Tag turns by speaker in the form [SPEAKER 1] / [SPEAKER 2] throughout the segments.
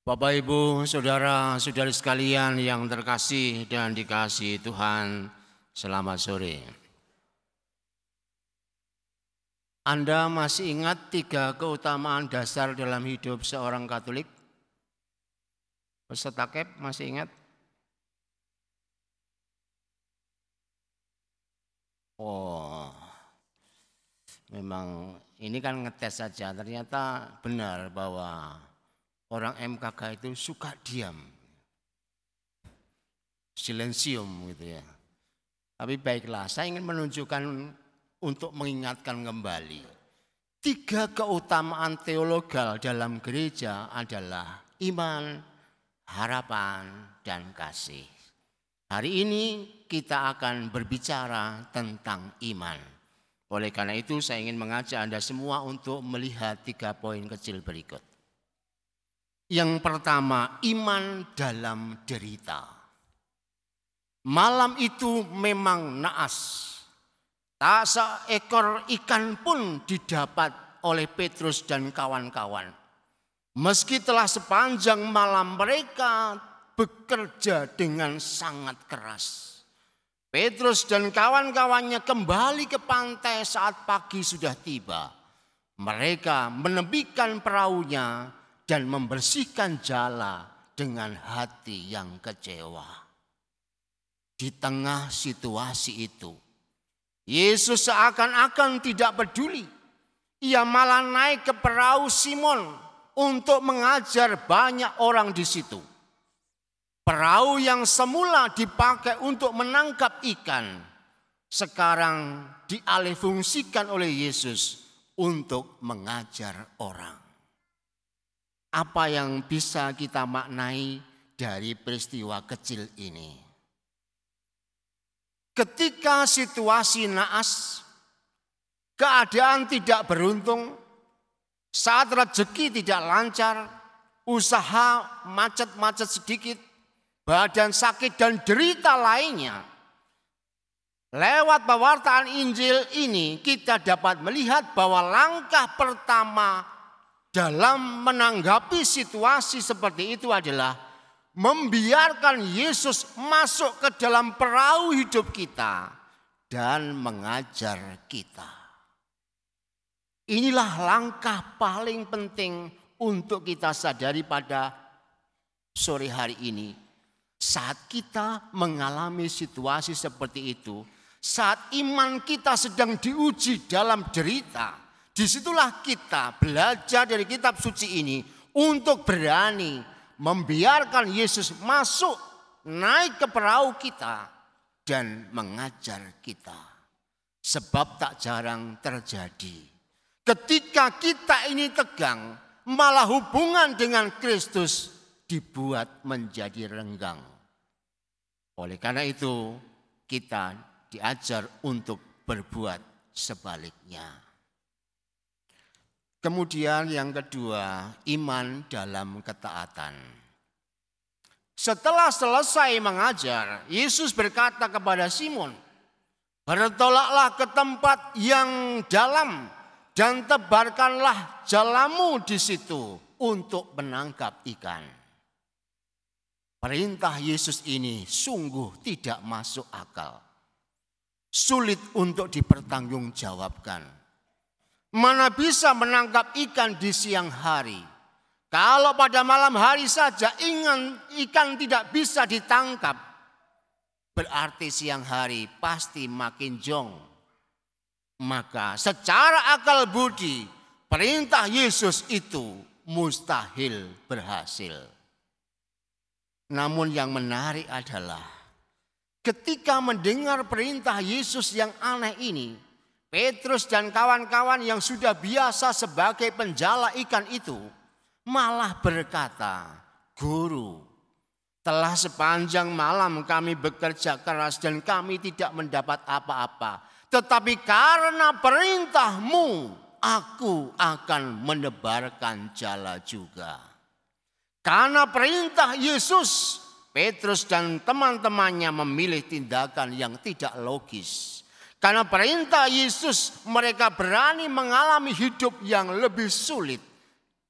[SPEAKER 1] Bapak, Ibu, Saudara-saudari sekalian yang terkasih dan dikasihi Tuhan, selamat sore. Anda masih ingat 3 keutamaan dasar dalam hidup seorang Katolik? Peserta KEP masih ingat? Oh, memang ini kan ngetes saja. Ternyata benar bahwa orang MKK itu suka diam, silensium gitu ya. Tapi baiklah, saya ingin menunjukkan untuk mengingatkan kembali. 3 keutamaan teologal dalam gereja adalah iman, harapan, dan kasih. Hari ini kita akan berbicara tentang iman. Oleh karena itu saya ingin mengajak Anda semua untuk melihat 3 poin kecil berikut. Yang pertama, iman dalam derita. Malam itu memang naas. Tak seekor ikan pun didapat oleh Petrus dan kawan-kawan. Meski telah sepanjang malam mereka bekerja dengan sangat keras. Petrus dan kawan-kawannya kembali ke pantai saat pagi sudah tiba. Mereka menepikan perahunya dan membersihkan jala dengan hati yang kecewa. Di tengah situasi itu, Yesus seakan-akan tidak peduli. Ia malah naik ke perahu Simon untuk mengajar banyak orang di situ. Perahu yang semula dipakai untuk menangkap ikan, sekarang dialihfungsikan oleh Yesus untuk mengajar orang. Apa yang bisa kita maknai dari peristiwa kecil ini? Ketika situasi naas, keadaan tidak beruntung, saat rezeki tidak lancar, usaha macet-macet sedikit, badan sakit dan derita lainnya. Lewat pewartaan Injil ini kita dapat melihat bahwa langkah pertama dalam menanggapi situasi seperti itu adalah membiarkan Yesus masuk ke dalam perahu hidup kita dan mengajar kita. Inilah langkah paling penting untuk kita sadari pada sore hari ini. Saat kita mengalami situasi seperti itu, saat iman kita sedang diuji dalam derita, disitulah kita belajar dari kitab suci ini untuk berani membiarkan Yesus masuk, naik ke perahu kita dan mengajar kita. Sebab tak jarang terjadi ketika kita ini tegang, malah hubungan dengan Kristus dibuat menjadi renggang. Oleh karena itu kita diajar untuk berbuat sebaliknya. Kemudian yang kedua, iman dalam ketaatan. Setelah selesai mengajar, Yesus berkata kepada Simon, "Bertolaklah ke tempat yang dalam dan tebarkanlah jalamu di situ untuk menangkap ikan." Perintah Yesus ini sungguh tidak masuk akal. Sulit untuk dipertanggungjawabkan. Mana bisa menangkap ikan di siang hari? Kalau pada malam hari saja ikan tidak bisa ditangkap, berarti siang hari pasti makin jong. Maka secara akal budi, perintah Yesus itu mustahil berhasil. Namun yang menarik adalah ketika mendengar perintah Yesus yang aneh ini, Petrus dan kawan-kawan yang sudah biasa sebagai penjala ikan itu malah berkata, "Guru, telah sepanjang malam kami bekerja keras dan kami tidak mendapat apa-apa. Tetapi karena perintah-Mu, aku akan menebarkan jala juga." Karena perintah Yesus, Petrus dan teman-temannya memilih tindakan yang tidak logis. Karena perintah Yesus, mereka berani mengalami hidup yang lebih sulit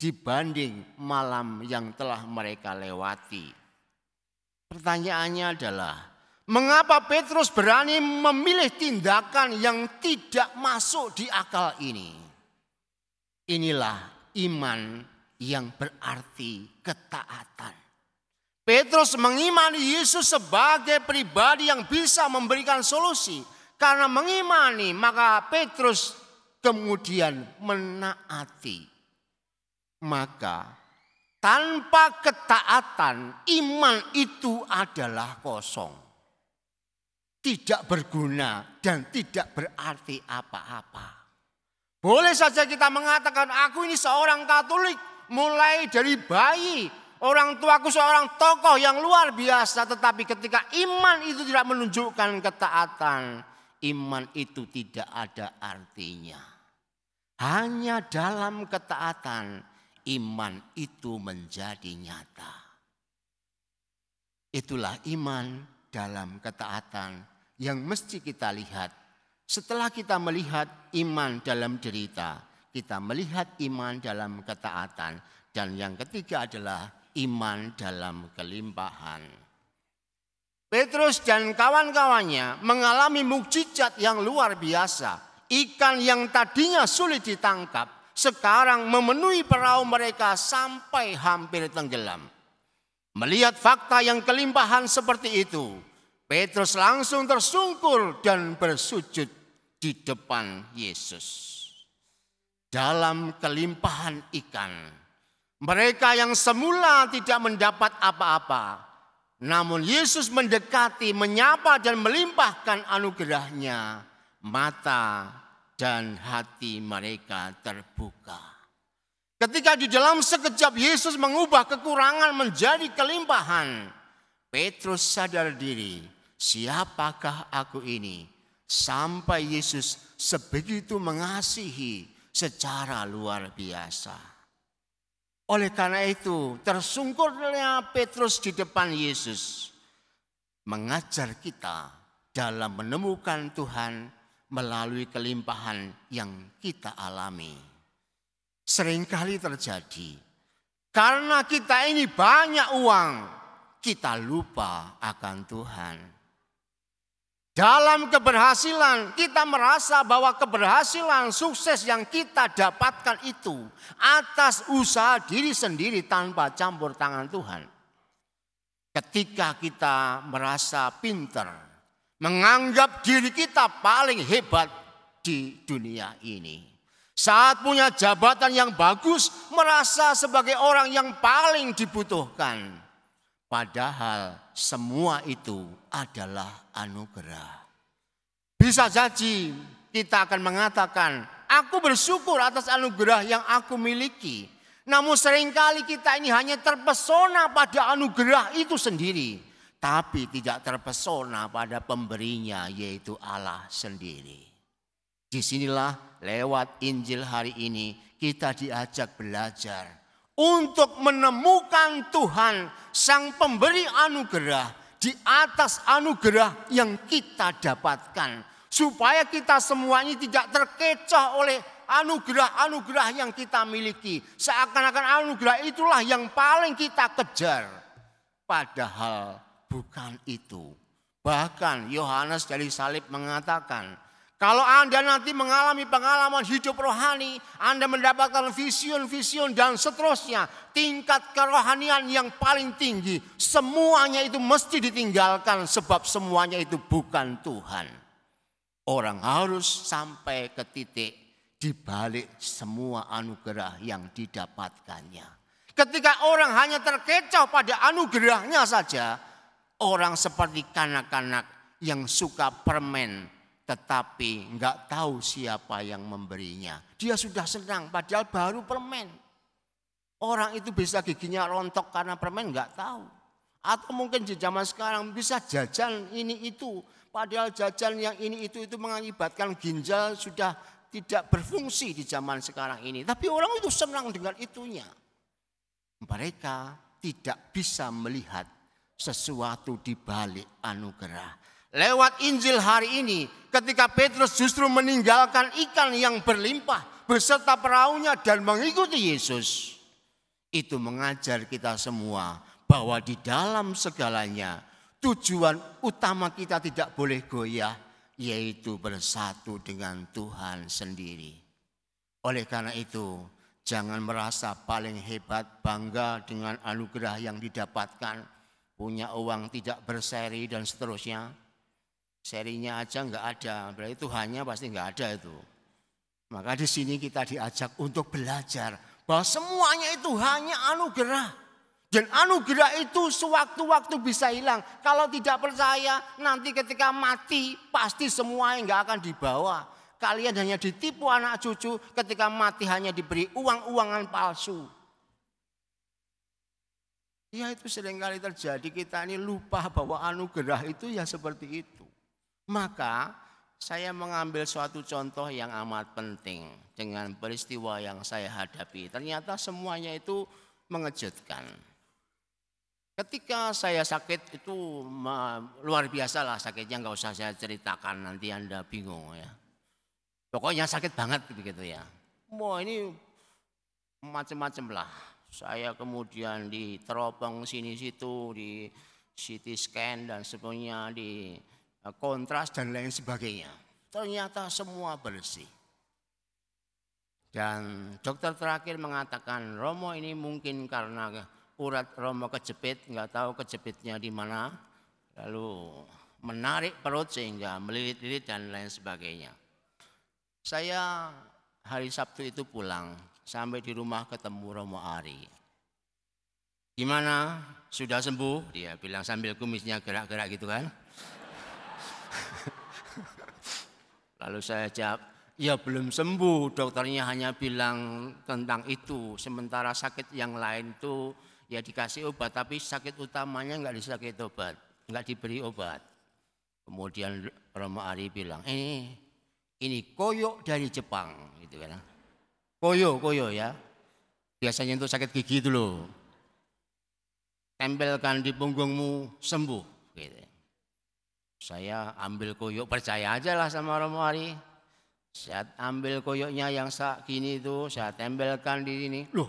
[SPEAKER 1] dibanding malam yang telah mereka lewati. Pertanyaannya adalah, mengapa Petrus berani memilih tindakan yang tidak masuk di akal ini? Inilah iman yang berarti ketaatan. Petrus mengimani Yesus sebagai pribadi yang bisa memberikan solusi. Karena mengimani, maka Petrus kemudian menaati. Maka tanpa ketaatan, iman itu adalah kosong. Tidak berguna dan tidak berarti apa-apa. Boleh saja kita mengatakan, aku ini seorang Katolik mulai dari bayi. Orang tuaku seorang tokoh yang luar biasa. Tetapi ketika iman itu tidak menunjukkan ketaatan, iman itu tidak ada artinya. Hanya dalam ketaatan, iman itu menjadi nyata. Itulah iman dalam ketaatan yang mesti kita lihat. Setelah kita melihat iman dalam derita, kita melihat iman dalam ketaatan. Dan yang ketiga adalah iman dalam kelimpahan. Petrus dan kawan-kawannya mengalami mukjizat yang luar biasa. Ikan yang tadinya sulit ditangkap, sekarang memenuhi perahu mereka sampai hampir tenggelam. Melihat fakta yang kelimpahan seperti itu, Petrus langsung tersungkur dan bersujud di depan Yesus. Dalam kelimpahan ikan, mereka yang semula tidak mendapat apa-apa, namun Yesus mendekati, menyapa dan melimpahkan anugerahnya. Mata dan hati mereka terbuka. Ketika di dalam sekejap Yesus mengubah kekurangan menjadi kelimpahan, Petrus sadar diri, siapakah aku ini? Sampai Yesus sebegitu mengasihi secara luar biasa. Oleh karena itu, tersungkurnya Petrus di depan Yesus mengajar kita dalam menemukan Tuhan melalui kelimpahan yang kita alami. Seringkali terjadi, karena kita ini banyak uang, kita lupa akan Tuhan. Dalam keberhasilan, kita merasa bahwa keberhasilan sukses yang kita dapatkan itu atas usaha diri sendiri tanpa campur tangan Tuhan. Ketika kita merasa pintar, menganggap diri kita paling hebat di dunia ini. Saat punya jabatan yang bagus, merasa sebagai orang yang paling dibutuhkan. Padahal semua itu adalah anugerah. Bisa jadi kita akan mengatakan, aku bersyukur atas anugerah yang aku miliki. Namun seringkali kita ini hanya terpesona pada anugerah itu sendiri. Tapi tidak terpesona pada pemberinya, yaitu Allah sendiri. Disinilah lewat Injil hari ini kita diajak belajar untuk menemukan Tuhan sang pemberi anugerah di atas anugerah yang kita dapatkan. Supaya kita semua ini tidak terkecoh oleh anugerah-anugerah yang kita miliki. Seakan-akan anugerah itulah yang paling kita kejar. Padahal bukan itu. Bahkan Yohanes dari Salib mengatakan, kalau Anda nanti mengalami pengalaman hidup rohani, Anda mendapatkan vision-vision dan seterusnya, tingkat kerohanian yang paling tinggi, semuanya itu mesti ditinggalkan sebab semuanya itu bukan Tuhan. Orang harus sampai ke titik di balik semua anugerah yang didapatkannya. Ketika orang hanya terkecoh pada anugerahnya saja, orang seperti kanak-kanak yang suka permen tetapi enggak tahu siapa yang memberinya. Dia sudah senang padahal baru permen. Orang itu bisa giginya rontok karena permen enggak tahu. Atau mungkin di zaman sekarang bisa jajan ini itu. Padahal jajan yang ini itu mengakibatkan ginjal sudah tidak berfungsi di zaman sekarang ini. Tapi orang itu senang dengan itunya. Mereka tidak bisa melihat sesuatu di balik anugerah. Lewat Injil hari ini, ketika Petrus justru meninggalkan ikan yang berlimpah beserta perahunya dan mengikuti Yesus, Itu mengajar kita semua bahwa di dalam segalanya tujuan utama kita tidak boleh goyah, yaitu bersatu dengan Tuhan sendiri. Oleh karena itu, jangan merasa paling hebat, bangga dengan anugerah yang didapatkan, punya uang tidak berseri dan seterusnya. Serinya aja enggak ada, berarti Tuhannya pasti enggak ada itu. Maka di sini kita diajak untuk belajar bahwa semuanya itu hanya anugerah. Dan anugerah itu sewaktu-waktu bisa hilang. Kalau tidak percaya, nanti ketika mati pasti semuanya enggak akan dibawa. Kalian hanya ditipu anak cucu, ketika mati hanya diberi uang-uangan palsu. Ya itu seringkali terjadi, kita ini lupa bahwa anugerah itu ya seperti itu. Maka saya mengambil suatu contoh yang amat penting dengan peristiwa yang saya hadapi. Ternyata semuanya itu mengejutkan. Ketika saya sakit itu luar biasa lah sakitnya, nggak usah saya ceritakan nanti Anda bingung ya. Pokoknya sakit banget begitu ya. Wah ini macam-macam lah. Saya kemudian diteropong sini situ, di CT scan dan sebagainya, di kontras dan lain sebagainya. Ternyata semua bersih. Dan dokter terakhir mengatakan, Romo ini mungkin karena urat Romo kejepit, nggak tahu kejepitnya di mana, lalu menarik perut sehingga melilit-lilit dan lain sebagainya. Saya hari Sabtu itu pulang, sampai di rumah ketemu Romo Ari. Gimana? Sudah sembuh? Dia bilang sambil kumisnya gerak-gerak gitu kan. Lalu saya jawab, ya belum sembuh, dokternya hanya bilang tentang itu. Sementara sakit yang lain itu ya dikasih obat, tapi sakit utamanya enggak disakit obat, enggak diberi obat. Kemudian Romo Ari bilang, ini koyo dari Jepang, gitu kan? Koyo ya, biasanya untuk sakit gigi itu loh. Tempelkan di punggungmu sembuh. Gitu. Saya ambil koyo, percaya aja lah sama Romo Ari. Saya ambil koyoknya yang gini itu, saya tempelkan di sini. Loh,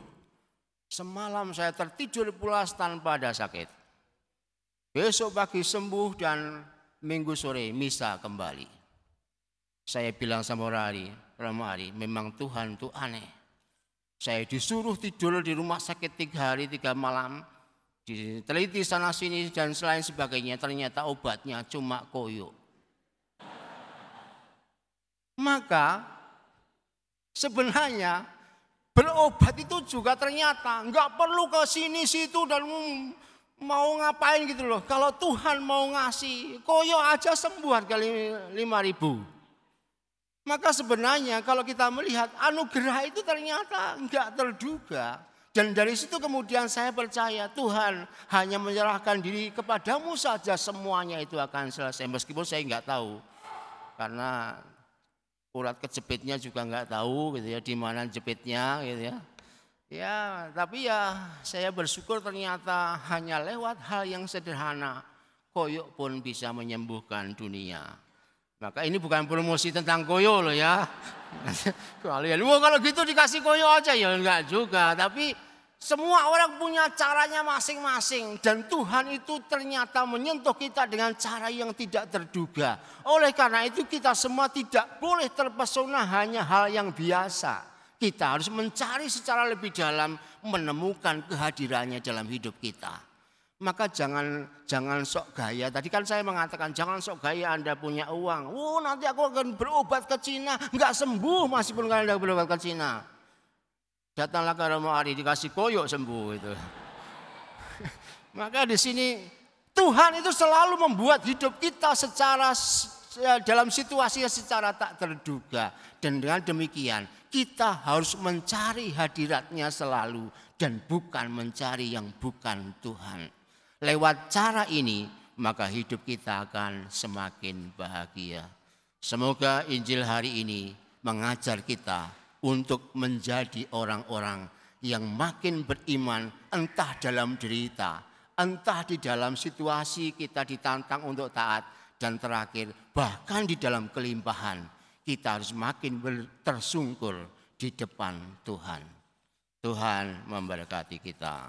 [SPEAKER 1] semalam saya tertidur pulas tanpa ada sakit. Besok pagi sembuh dan minggu sore misa kembali. Saya bilang sama Romo Ari, memang Tuhan itu aneh. Saya disuruh tidur di rumah sakit 3 hari 3 malam. Diteliti sana sini dan selain sebagainya, ternyata obatnya cuma koyo. Maka sebenarnya berobat itu juga ternyata nggak perlu ke sini situ dan mau ngapain gitu loh. Kalau Tuhan mau ngasih koyo aja sembuh harga 5.000. Maka sebenarnya kalau kita melihat anugerah itu ternyata nggak terduga. Dan dari situ kemudian saya percaya Tuhan hanya menyerahkan diri kepadamu saja, semuanya itu akan selesai. Meskipun saya nggak tahu, karena urat kejepitnya juga nggak tahu gitu ya, di mana jepitnya gitu ya. Ya, tapi ya saya bersyukur ternyata hanya lewat hal yang sederhana, koyok pun bisa menyembuhkan dunia. Maka ini bukan promosi tentang koyo loh ya. Kalian, kalau gitu dikasih koyo aja ya enggak juga. Tapi semua orang punya caranya masing-masing. Dan Tuhan itu ternyata menyentuh kita dengan cara yang tidak terduga. Oleh karena itu kita semua tidak boleh terpesona hanya hal yang biasa. Kita harus mencari secara lebih dalam, menemukan kehadirannya dalam hidup kita. Maka jangan sok gaya. Tadi kan saya mengatakan jangan sok gaya Anda punya uang. Nanti aku akan berobat ke Cina. Enggak sembuh meskipun Anda berobat ke Cina. Datanglah ke Romo Ari dikasih koyok sembuh itu. Maka di sini Tuhan itu selalu membuat hidup kita dalam situasi yang secara tak terduga. Dan dengan demikian kita harus mencari hadiratnya selalu. Dan bukan mencari yang bukan Tuhan. Lewat cara ini, maka hidup kita akan semakin bahagia. Semoga Injil hari ini mengajar kita untuk menjadi orang-orang yang makin beriman, entah dalam derita, entah di dalam situasi kita ditantang untuk taat, dan terakhir bahkan di dalam kelimpahan, kita harus makin tersungkur di depan Tuhan. Tuhan memberkati kita.